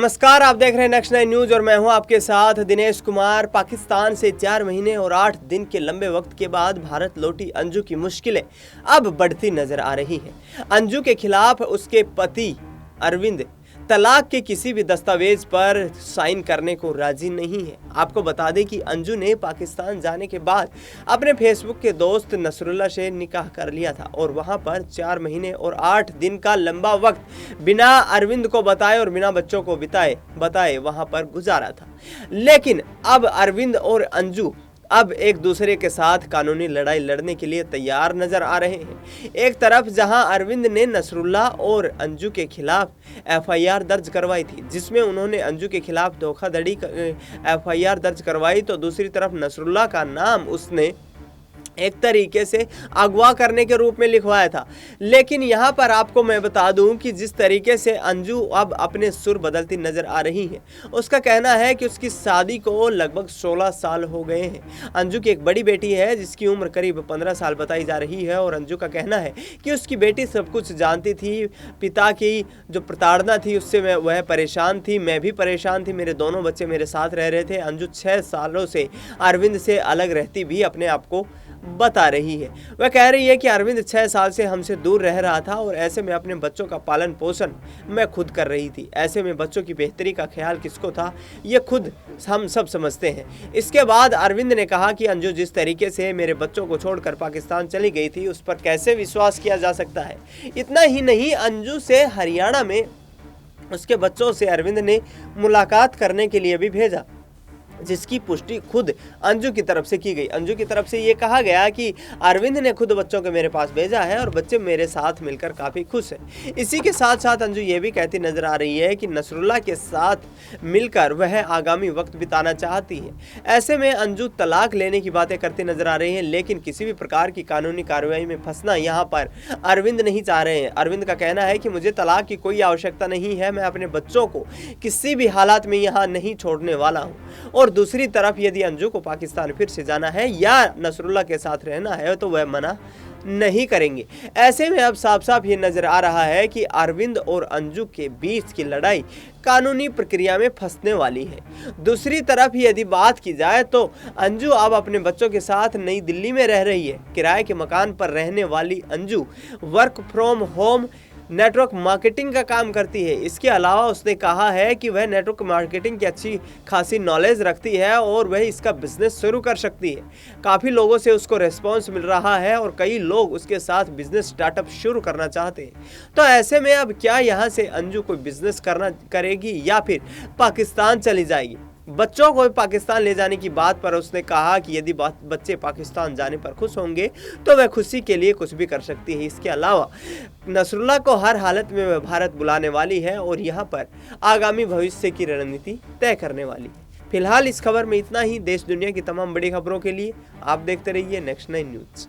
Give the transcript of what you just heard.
नमस्कार, आप देख रहे हैं नेक्स्ट 9 न्यूज और मैं हूं आपके साथ दिनेश कुमार। पाकिस्तान से 4 महीने और 8 दिन के लंबे वक्त के बाद भारत लौटी अंजू की मुश्किलें अब बढ़ती नजर आ रही हैं। अंजू के खिलाफ उसके पति अरविंद तलाक के किसी भी दस्तावेज पर साइन करने को राजी नहीं है। आपको बता दें कि अंजू ने पाकिस्तान जाने के बाद अपने फेसबुक के दोस्त नसरुल्लाह से निकाह कर लिया था और वहां पर 4 महीने और 8 दिन का लंबा वक्त बिना अरविंद को बताए और बिना बच्चों को बताए वहां पर गुजारा था। लेकिन अब अरविंद और अंजू अब एक दूसरे के साथ कानूनी लड़ाई लड़ने के लिए तैयार नजर आ रहे हैं। एक तरफ जहां अरविंद ने नसरुल्लाह और अंजू के खिलाफ एफआईआर दर्ज करवाई थी, जिसमें उन्होंने अंजू के खिलाफ धोखाधड़ी एफआईआर दर्ज करवाई, तो दूसरी तरफ नसरुल्लाह का नाम उसने एक तरीके से अगवा करने के रूप में लिखवाया था। लेकिन यहाँ पर आपको मैं बता दूं कि जिस तरीके से अंजू अब अपने सुर बदलती नजर आ रही है, उसका कहना है कि उसकी शादी को लगभग 16 साल हो गए हैं। अंजू की एक बड़ी बेटी है जिसकी उम्र करीब 15 साल बताई जा रही है और अंजू का कहना है कि उसकी बेटी सब कुछ जानती थी। पिता की जो प्रताड़ना थी उससे वह परेशान थी, मैं भी परेशान थी, मेरे दोनों बच्चे मेरे साथ रह रहे थे। अंजू 6 सालों से अरविंद से अलग रहती भी अपने आप को बता रही है। वह कह रही है कि अरविंद 6 साल से हमसे दूर रह रहा था और ऐसे में अपने बच्चों का पालन पोषण मैं खुद कर रही थी। ऐसे में बच्चों की बेहतरी का ख्याल किसको था, ये खुद हम सब समझते हैं। इसके बाद अरविंद ने कहा कि अंजू जिस तरीके से मेरे बच्चों को छोड़कर पाकिस्तान चली गई थी उस पर कैसे विश्वास किया जा सकता है। इतना ही नहीं, अंजू से हरियाणा में उसके बच्चों से अरविंद ने मुलाकात करने के लिए भी भेजा, जिसकी पुष्टि खुद अंजू की तरफ से की गई। अंजू की तरफ से ये कहा गया कि अरविंद ने खुद बच्चों को मेरे पास भेजा है और बच्चे मेरे साथ मिलकर काफ़ी खुश हैं। इसी के साथ साथ अंजू ये भी कहती नजर आ रही है कि नसरुल्लाह के साथ मिलकर वह आगामी वक्त बिताना चाहती है। ऐसे में अंजू तलाक लेने की बातें करती नजर आ रही है, लेकिन किसी भी प्रकार की कानूनी कार्रवाई में फंसना यहाँ पर अरविंद नहीं चाह रहे हैं। अरविंद का कहना है कि मुझे तलाक की कोई आवश्यकता नहीं है, मैं अपने बच्चों को किसी भी हालात में यहाँ नहीं छोड़ने वाला हूँ। और दूसरी तरफ यदि अंजू को पाकिस्तान फिर से जाना है या नसरुल्लाह के साथ रहना है तो वह मना नहीं करेंगे। ऐसे में अब साफ साफ ये नजर आ रहा है कि अरविंद और अंजू के बीच की लड़ाई कानूनी प्रक्रिया में फंसने वाली है। दूसरी तरफ यदि बात की जाए तो अंजू अब अपने बच्चों के साथ नई दिल्ली में रह रही है। किराए के मकान पर रहने वाली Anju work from home network marketing का काम करती है। इसके अलावा उसने कहा है कि वह नेटवर्क मार्केटिंग की अच्छी खासी नॉलेज रखती है और वह इसका बिजनेस शुरू कर सकती है। काफ़ी लोगों से उसको रिस्पांस मिल रहा है और कई लोग उसके साथ बिजनेस स्टार्टअप शुरू करना चाहते हैं। तो ऐसे में अब क्या यहाँ से अंजू कोई बिजनेस करेगी या फिर पाकिस्तान चली जाएगी। बच्चों को पाकिस्तान ले जाने की बात पर उसने कहा कि यदि बच्चे पाकिस्तान जाने पर खुश होंगे तो वह खुशी के लिए कुछ भी कर सकती है। इसके अलावा नसरुल्लाह को हर हालत में वह भारत बुलाने वाली है और यहाँ पर आगामी भविष्य की रणनीति तय करने वाली है। फिलहाल इस खबर में इतना ही। देश दुनिया की तमाम बड़ी खबरों के लिए आप देखते रहिए नेक्स्ट 9 न्यूज।